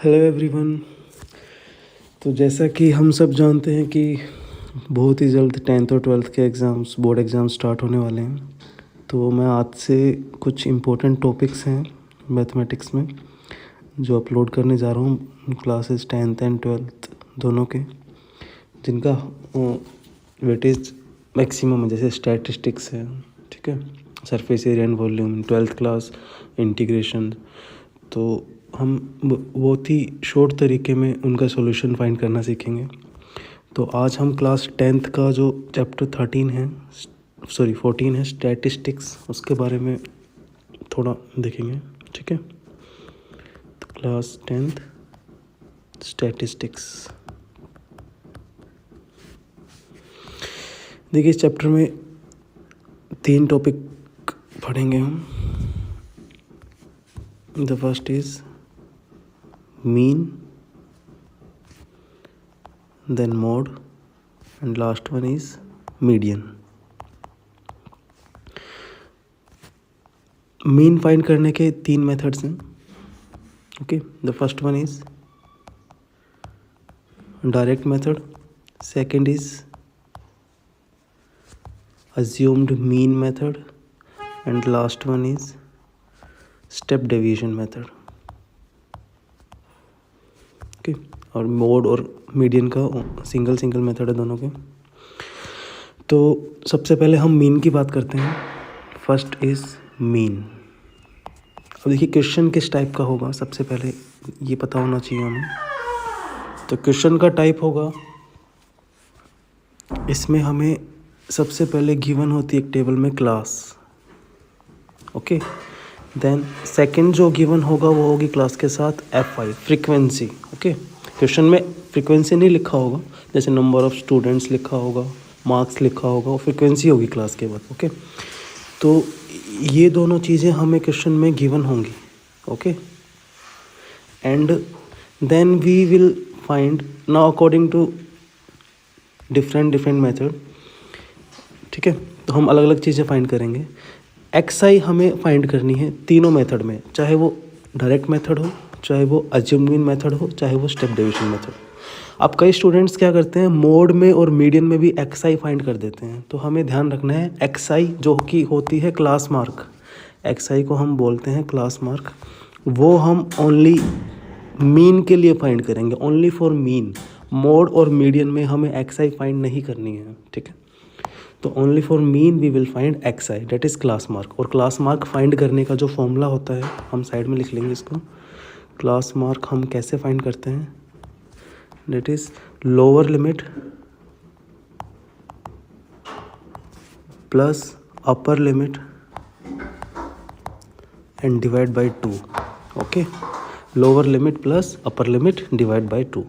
Hello everyone. तो जैसा कि हम सब जानते हैं कि बहुत ही जल्द 10th और 12th के एग्ज़ाम्स बोर्ड एग्ज़ाम स्टार्ट होने वाले हैं। तो मैं आज से कुछ इम्पोर्टेंट टॉपिक्स हैं मैथमेटिक्स में जो अपलोड करने जा रहा हूँ क्लासेस 10th एंड 12th दोनों के, जिनका वेटेज मैक्सिमम है। जैसे स्टैटिस्टिक्स है, ठीक है, surface area and volume, 12th class, integration. तो हम बहुत ही शॉर्ट तरीके में उनका सॉल्यूशन फाइंड करना सीखेंगे। तो आज हम क्लास 10th का जो चैप्टर 14 है स्टैटिस्टिक्स, उसके बारे में थोड़ा देखेंगे, ठीक है। तो क्लास 10th स्टैटिस्टिक्स, देखिए इस चैप्टर में 3 टॉपिक पढ़ेंगे हम। The first is mean, then mode, and last one is median. Mean find करने के 3 मेथड्स हैं। Okay, the first one is direct method, second is assumed mean method, and last one is step deviation method. और mode और median का single method है दोनों के। तो सबसे पहले हम मीन की बात करते हैं। First is mean. अब देखिए क्वेश्चन किस टाइप का होगा, सबसे पहले ये पता होना चाहिए हमें। तो क्वेश्चन का टाइप होगा, इसमें हमें सबसे पहले गिवन होती है एक टेबल में क्लास, ओके। देन सेकंड जो गिवन होगा वो होगी क्लास के साथ FI, फ्रीक्वेंसी, ओके। क्वेश्चन में फ्रीक्वेंसी नहीं लिखा होगा, जैसे नंबर ऑफ स्टूडेंट्स लिखा होगा, मार्क्स लिखा होगा, वो फ्रीक्वेंसी होगी क्लास के बाद, ओके। तो ये दोनों चीज़ें हमें क्वेश्चन में गिवन होंगी, okay. And then we will find now according to different method, ठीक है। तो हम अलग अलग चीज़ें फाइंड करेंगे। XI हमें फाइंड करनी है तीनों मेथड में, चाहे वो डायरेक्ट मेथड हो, चाहे वो अज्यूम्ड मीन मेथड हो, चाहे वो स्टेप डेविएशन मेथड। अब कई स्टूडेंट्स क्या करते हैं, मोड में और मीडियन में भी XI फाइंड कर देते हैं। तो हमें ध्यान रखना है XI जो कि होती है क्लास मार्क, XI को हम बोलते हैं क्लास मार्क, वो हम ओनली मीन के लिए फाइंड करेंगे, ओनली फॉर मीन। मोड और मीडियन में हमें XI फाइंड नहीं करनी है, ठीक है। तो only for mean we will find XI, that is class mark. और क्लास मार्क फाइंड करने का जो फॉर्मूला होता है हम साइड में लिख लेंगे इसको। क्लास मार्क हम कैसे फाइंड करते हैं, that is lower limit plus upper limit and divide by 2, okay. Lower limit plus upper limit divide by 2।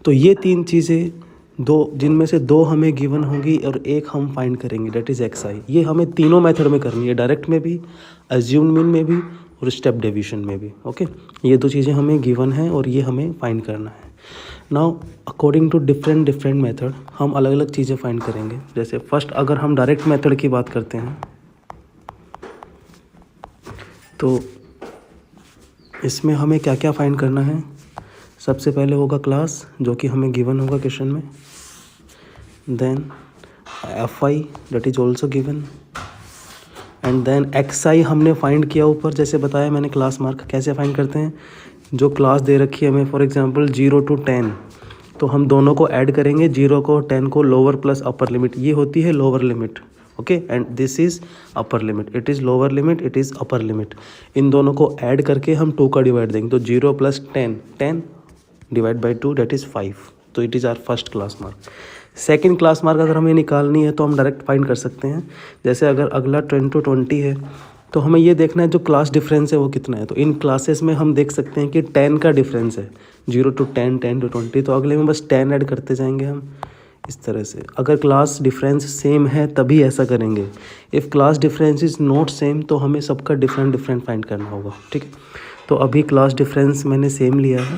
तो ये 3 चीज़ें, दो जिनमें से 2 हमें गिवन होंगी और एक हम फाइंड करेंगे, डेट इज़ XI। ये हमें तीनों मेथड में करनी है, डायरेक्ट में भी, अज्यूम्ड मीन में भी और स्टेप डेविएशन में भी, ओके। ये 2 चीज़ें हमें गिवन हैं और ये हमें फाइंड करना है। Now according to different method हम अलग अलग चीज़ें फाइंड करेंगे। जैसे फर्स्ट अगर हम डायरेक्ट मेथड की बात करते हैं तो इसमें हमें क्या क्या फाइंड करना है। सबसे पहले होगा क्लास, जो कि हमें गिवन होगा क्वेश्चन में। Then FI that is also given, and then XI हमने फाइंड किया ऊपर, जैसे बताया मैंने क्लास मार्क कैसे फाइंड करते हैं। जो क्लास दे रखी है हमें, फॉर एग्जांपल 0 to 10, तो हम दोनों को ऐड करेंगे, 0 को 10 को, लोअर प्लस अपर लिमिट, ये होती है lower limit, okay. And this is upper limit, it is lower limit, it is upper limit. इन दोनों को ऐड करके हम 2 का डिवाइड देंगे, तो 0 + 10 डिवाइड बाई 2 डेट इज़ 5। तो it is our first class mark. Second class mark अगर हमें निकालनी है तो हम डायरेक्ट फाइंड कर सकते हैं। जैसे अगर अगला 10 to 20 है तो हमें ये देखना है जो क्लास डिफरेंस है वो कितना है। तो इन क्लासेस में हम देख सकते हैं कि 10 का डिफरेंस है, 0 to 10, 10 to 20, तो अगले में बस 10 ऐड करते जाएंगे हम इस तरह से। अगर क्लास डिफरेंस सेम है तभी ऐसा करेंगे। If class difference is not same तो हमें सबका डिफरेंट फाइंड करना होगा, ठीक है। तो अभी क्लास डिफरेंस मैंने सेम लिया है,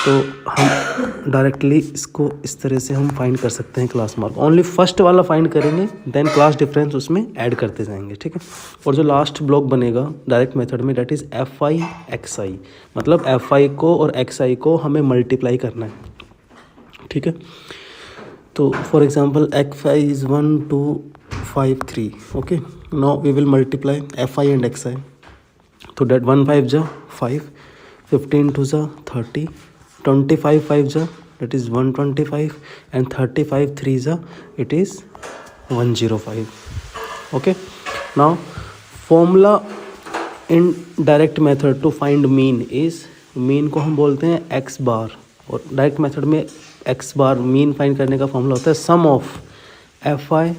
तो हम डायरेक्टली इसको इस तरह से हम फाइंड कर सकते हैं क्लास मार्क। ओनली फर्स्ट वाला फाइंड करेंगे, देन क्लास डिफरेंस उसमें ऐड करते जाएंगे, ठीक है। और जो लास्ट ब्लॉक बनेगा डायरेक्ट मेथड में, that is f i x i, मतलब एफ आई को और एक्स आई को हमें मल्टीप्लाई करना है, ठीक है। तो for example x i is 1 2 5 3, okay. Now we will multiply f I and x i. तो डेट 1 5 जा 5, 15 2 जा 30, 25 5 जा that is 125, and 35 3 जा it is 105, okay. Now formula in direct method to find mean is, mean को हम बोलते हैं x bar, और डायरेक्ट मेथड में x बार मीन फाइंड करने का फॉर्मूला होता है sum of F i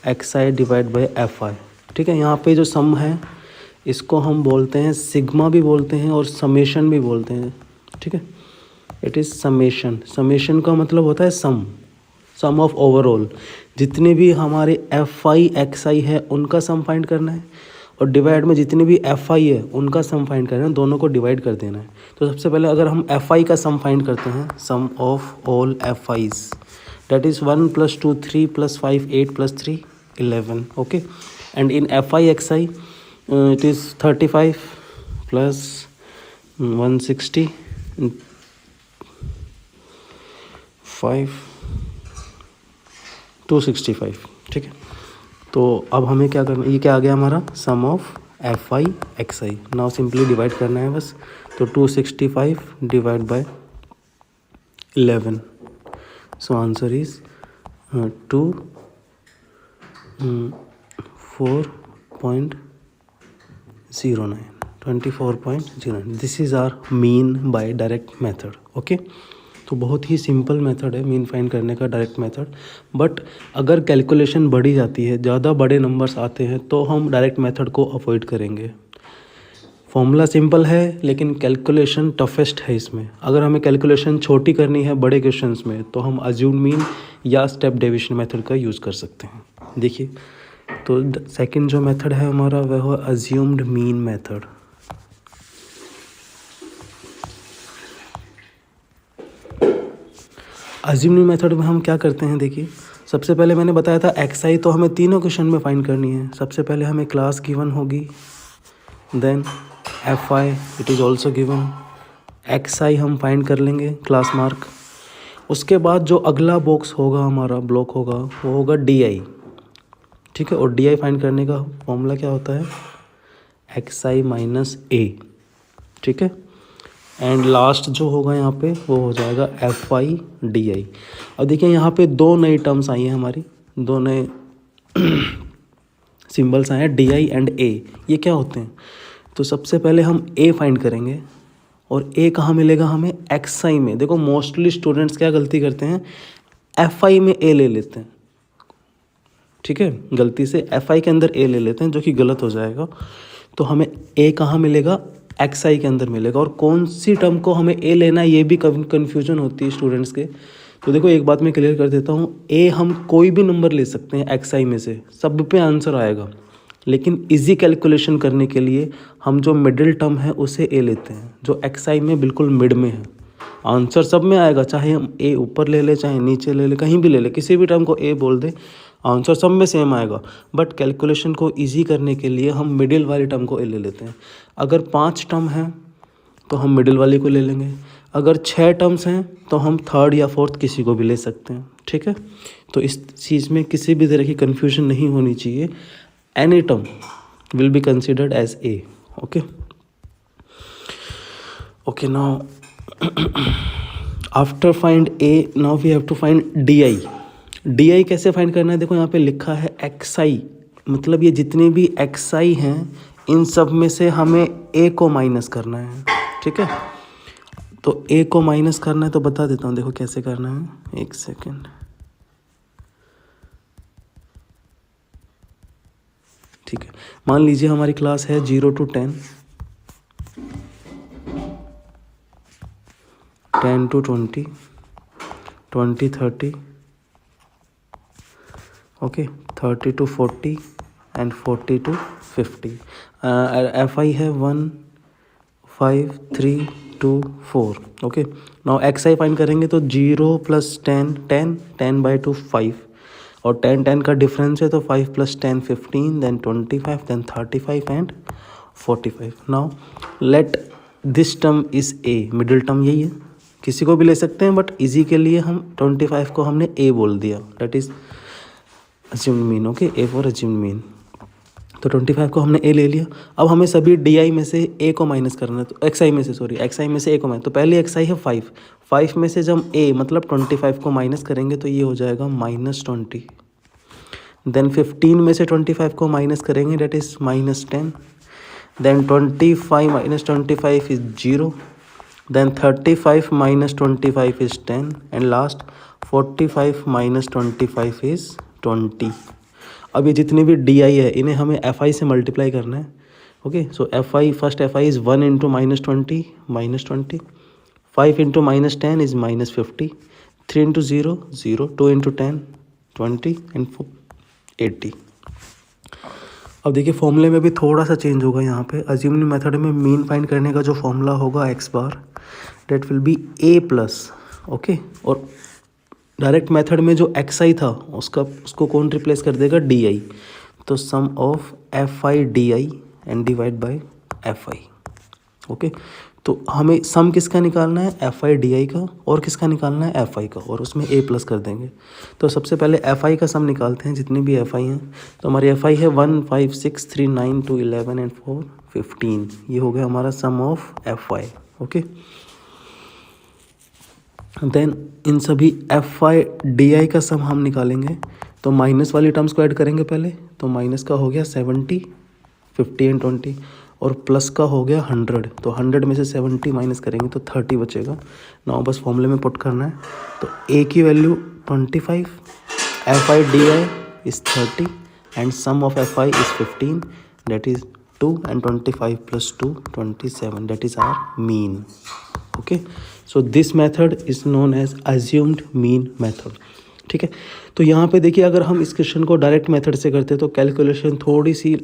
x i divide by f i, ठीक है। यहाँ पे जो सम है इसको हम बोलते हैं सिग्मा भी बोलते हैं और समेशन भी बोलते हैं, ठीक है। It is summation. समेशन का मतलब होता है सम ऑफ ओवरऑल, जितने भी हमारे एफ आई एक्स आई है उनका सम फाइंड करना है, और डिवाइड में जितने भी एफ आई है उनका सम फाइंड करना है, दोनों को डिवाइड कर देना है। तो सबसे पहले अगर हम एफ आई का सम फाइंड करते हैं, sum of all f i's, that is 1 + 2 3 + 5 8 + 3 11, okay. And in F i x I it is 35 plus 160 5 265, ठीक है। तो अब हमें क्या करना, ये क्या आ गया हमारा sum of F i x i. Now simply divide करना है बस। तो 265 divide by 11, so answer is 24.09। This is our mean by direct method, okay. तो बहुत ही सिंपल मेथड है मीन फाइंड करने का, डायरेक्ट मेथड। बट अगर कैलकुलेशन बढ़ी जाती है, ज़्यादा बड़े नंबर्स आते हैं, तो हम डायरेक्ट मेथड को अवॉइड करेंगे। फॉर्मूला सिंपल है लेकिन कैलकुलेशन टफेस्ट है इसमें। अगर हमें कैलकुलेशन छोटी करनी है बड़े क्वेश्चंस में, तो हम अज्यूम्ड मीन या स्टेप डेविएशन मेथड का यूज़ कर सकते हैं। देखिए, तो सेकंड जो मेथड है हमारा वह है assumed mean method. Assumed method में हम क्या करते हैं, देखिए सबसे पहले मैंने बताया था एक्स आई तो हमें तीनों क्वेश्चन में फाइंड करनी है। सबसे पहले हमें क्लास गिवन होगी, then f i it is also given, x i हम फाइंड कर लेंगे क्लास मार्क। उसके बाद जो अगला बॉक्स होगा हमारा, ब्लॉक होगा, वो होगा डी आई, ठीक है। और डी आई फाइंड करने का फॉर्मूला क्या होता है, एक्स आई माइनस ए, ठीक है। एंड लास्ट जो होगा यहाँ पे वो हो जाएगा एफ आई डी आई। अब देखिए यहाँ पे दो नई टर्म्स आई हैं हमारी, दो नए सिंबल्स आए हैं, डी आई एंड ए। ये क्या होते हैं, तो सबसे पहले हम ए फाइंड करेंगे, और ए कहाँ मिलेगा हमें, एक्स आई में। देखो मोस्टली स्टूडेंट्स क्या गलती करते हैं, एफ आई में ए ले लेते हैं, ठीक है। गलती से एफ आई के अंदर ए ले लेते हैं, जो कि गलत हो जाएगा। तो हमें ए कहाँ मिलेगा, एक्स आई के अंदर मिलेगा। और कौन सी टर्म को हमें ए लेना है ये भी कन्फ्यूजन होती है स्टूडेंट्स के। तो देखो एक बात मैं क्लियर कर देता हूँ, ए हम कोई भी नंबर ले सकते हैं एक्स आई में से, सब पे आंसर आएगा। लेकिन इजी कैलकुलेशन करने के लिए हम जो मिडिल टर्म है उसे ए लेते हैं, जो एक्स आई में बिल्कुल मिड में है। आंसर सब में आएगा, चाहे हम ए ऊपर ले ले चाहे नीचे ले ले, कहीं भी ले ले, किसी भी टर्म को ए बोल दे, आंसर सब में सेम आएगा। बट कैलकुलेशन को इजी करने के लिए हम मिडिल वाली टर्म को ए ले लेते हैं। अगर 5 टर्म हैं तो हम मिडिल वाली को ले लेंगे, अगर 6 टर्म्स हैं तो हम थर्ड या फोर्थ किसी को भी ले सकते हैं, ठीक है। तो इस चीज़ में किसी भी तरह की कन्फ्यूजन नहीं होनी चाहिए। Any term will be considered as A, okay. Okay, now after find A, now we have to find D I. D I कैसे फाइंड करना है, देखो यहाँ पे लिखा है एक्स आई, मतलब ये जितने भी एक्स आई हैं इन सब में से हमें ए को माइनस करना है, ठीक है। तो ए को माइनस करना है तो बता देता हूँ, देखो कैसे करना है, एक सेकेंड। ठीक है, मान लीजिए हमारी क्लास है 0 to 10, 10 to 20, 20 30, okay, 30 to 40 and 40 to 50। F I है 1 5 3 2 4. Okay, now x I find करेंगे तो 0 + 10 10, 10/2 5, और 10 10 का डिफरेंस है तो 5 + 10 15, then 25, then 35 and 45. Now let this term is A, middle term यही है, किसी को भी ले सकते हैं बट इजी के लिए हम 25 को हमने ए बोल दिया, that is assumed mean. Okay, A for assumed mean. तो 25 को हमने ए ले लिया. अब हमें सभी डी आई में से ए को माइनस करना है, तो एक्स आई में से ए को माइनस. तो पहले एक्स आई है 5, 5 में से जब हम ए मतलब 25 को माइनस करेंगे तो ये हो जाएगा -20. देन 15 में से 25 को माइनस करेंगे, that is -10. Then 25 - 25 is 0. Then 35 - 25 is 10, and last 45 - 25 is 20. अब ये जितनी भी डी आई है इन्हें हमें एफ आई से मल्टीप्लाई करना है. Okay, so F I, first F I is 1 × -20, -20. 5 × -10 is -50. 3 × 0 0, 2 × 10 20, and 80. अब देखिए फॉर्मूले में भी थोड़ा सा चेंज होगा. यहाँ पे अज्यूम्ड मेथड में मीन फाइंड करने का जो फॉर्मूला होगा X bar, that will be A plus. Okay, और डायरेक्ट मेथड में जो एक्स आई था उसको कौन रिप्लेस कर देगा, डी आई. तो sum of F I D i and divide by f i. Okay, तो हमें सम किसका निकालना है, एफ आई डी आई का, और किसका निकालना है, एफ आई का, और उसमें ए प्लस कर देंगे. तो सबसे पहले एफ आई का सम निकालते हैं, जितनी भी एफ आई हैं. तो हमारी एफ आई है 1 5 6 3 9 2 11 एंड 4 15. ये हो गया हमारा sum of F i. Okay, then इन सभी एफ आई डी आई का सम हम निकालेंगे. तो माइनस वाली टर्म्स को ऐड करेंगे पहले. तो माइनस का हो गया 70, 50 एंड 20, और प्लस का हो गया 100. तो 100 में से 70 माइनस करेंगे तो 30 बचेगा. नाउ बस फॉर्मूले में पुट करना है. तो ए की value 25, F I D I is 30, and sum of F I is 15, that is 2, and 25 + 2 27, that is our mean. Okay, so this method is known as assumed mean method. ठीक है, तो यहाँ पे देखिए अगर हम इस क्वेश्चन को डायरेक्ट मेथड से करते तो कैलकुलेशन थोड़ी सी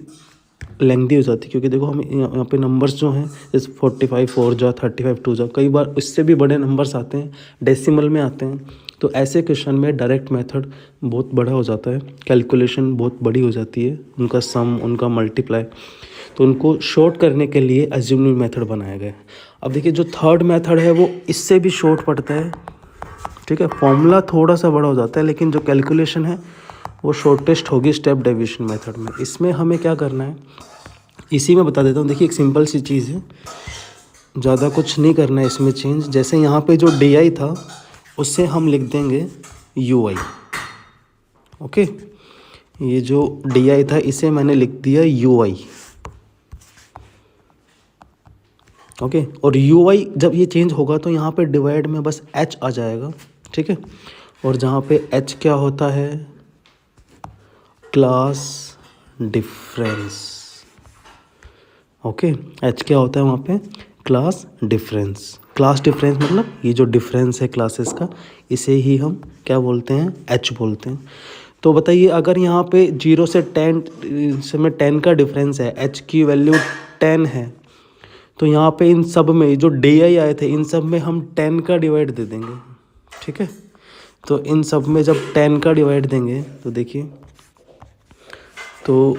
लेंथी हो जाती, क्योंकि देखो हम यहाँ पे नंबर्स जो हैं जैसे 45 4 जा, 35 2 जा, कई बार इससे भी बड़े नंबर्स आते हैं, डेसिमल में आते हैं. तो ऐसे क्वेश्चन में डायरेक्ट मेथड बहुत बड़ा हो जाता है, कैलकुलेशन बहुत बड़ी हो जाती है, उनका सम, उनका मल्टीप्लाई. तो उनको शॉर्ट करने के लिए अज्यूम्ड मेथड बनाया गया है. अब देखिए जो थर्ड मेथड है वो इससे भी शॉर्ट पड़ता है. ठीक है, फॉर्मूला थोड़ा सा बड़ा हो जाता है, लेकिन जो कैलकुलेशन है वो शॉर्टेस्ट होगी स्टेप डेविएशन मेथड में. इसमें हमें क्या करना है, इसी में बता देता हूँ. देखिए एक सिंपल सी चीज़ है, ज़्यादा कुछ नहीं करना है इसमें चेंज. जैसे यहाँ पे जो डी आई था उससे हम लिख देंगे यू आई. ओके, ये जो डी आई था इसे मैंने लिख दिया यू आई. ओके, और यू आई जब ये चेंज होगा तो यहाँ पे डिवाइड में बस एच आ जाएगा. ठीक है, और जहाँ पे एच क्या होता है, क्लास डिफरेंस. ओके, एच क्या होता है वहाँ पे, क्लास डिफरेंस. क्लास डिफरेंस मतलब ये जो डिफरेंस है क्लासेस का, इसे ही हम क्या बोलते हैं, एच बोलते हैं. तो बताइए अगर यहाँ पे 0 से 10 का डिफरेंस है, एच की वैल्यू 10 है, तो यहाँ पे इन सब में जो डी आई आए थे इन सब में हम 10 का डिवाइड दे देंगे. ठीक है, तो इन सब में जब 10 का डिवाइड देंगे तो देखिए, तो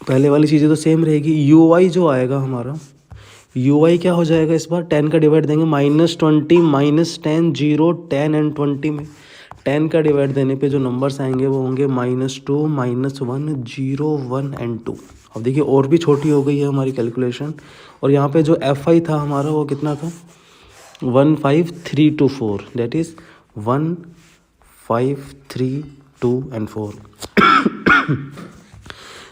पहले वाली चीज़ें तो सेम रहेगी. यू आई जो आएगा हमारा, यू आई क्या हो जाएगा इस बार, 10 का डिवाइड देंगे, -20 -10 0 10 एंड 20 में 10 का डिवाइड देने पे जो नंबर्स आएंगे वो होंगे -2 -1 0 1 एंड 2. अब देखिए और भी छोटी हो गई है हमारी कैलकुलेशन. और यहाँ पे जो एफ आई था हमारा वो कितना था, 1 5 3 2 4, दैट इज़ 1 5 3 2 एंड 4.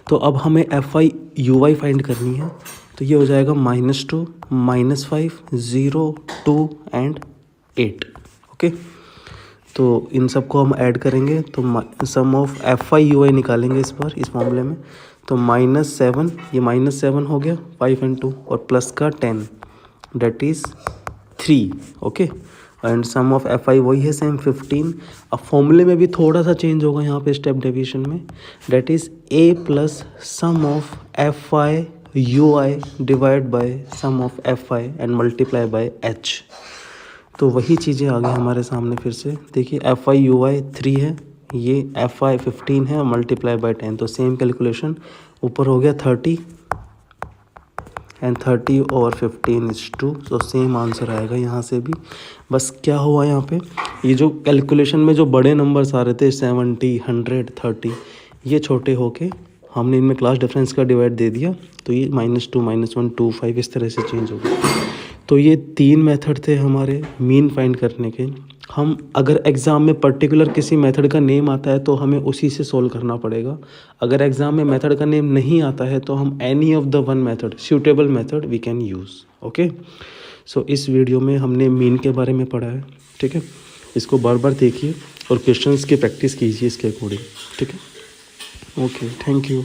तो अब हमें F I U I find करनी है. तो ये हो जाएगा -2 -5 0 2 एंड 8. ओके, तो इन सब को हम ऐड करेंगे तो sum of F I U आई निकालेंगे इस बार इस मामले में. तो -7, ये -7 हो गया, 5 एंड 2, और प्लस का 10, that is 3. Okay, and sum of F I वही है सेम 15. अब फॉर्मूले में भी थोड़ा सा चेंज होगा यहाँ पे स्टेप डेविएशन में, that is A plus sum of F I U I divide by sum of F I and multiply by H. तो वही चीज़ें आ गई हमारे सामने फिर से। देखिए एफ आई यू आई 3 है, ये एफ आई 15 है, मल्टीप्लाई बाय 10। तो सेम कैलकुलेशन, ऊपर हो गया 30 एंड 30 और 15 इज 2। तो सेम आंसर आएगा यहाँ से भी। बस क्या हुआ यहाँ पे, ये जो कैलकुलेशन में जो बड़े नंबर्स आ रहे थे 70, 100, 30, ये छोटे होके हमने इनमें क्लास डिफरेंस का डिवाइड दे दिया। तो ये -2, -1, 2, 5 इस तरह से चेंज हो गया। तो ये 3 मेथड थे हमारे मीन फाइंड करने के। हम अगर एग्ज़ाम में पर्टिकुलर किसी मेथड का नेम आता है तो हमें उसी से सोल्व करना पड़ेगा। अगर एग्ज़ाम में मेथड का नेम नहीं आता है तो हम any of the one method, suitable method we can use. Okay, so इस वीडियो में हमने मीन के बारे में पढ़ा है। ठीक है, इसको बार बार देखिए और क्वेश्चंस की प्रैक्टिस कीजिए इसके अकॉर्डिंग। ठीक है, ओके, थैंक यू।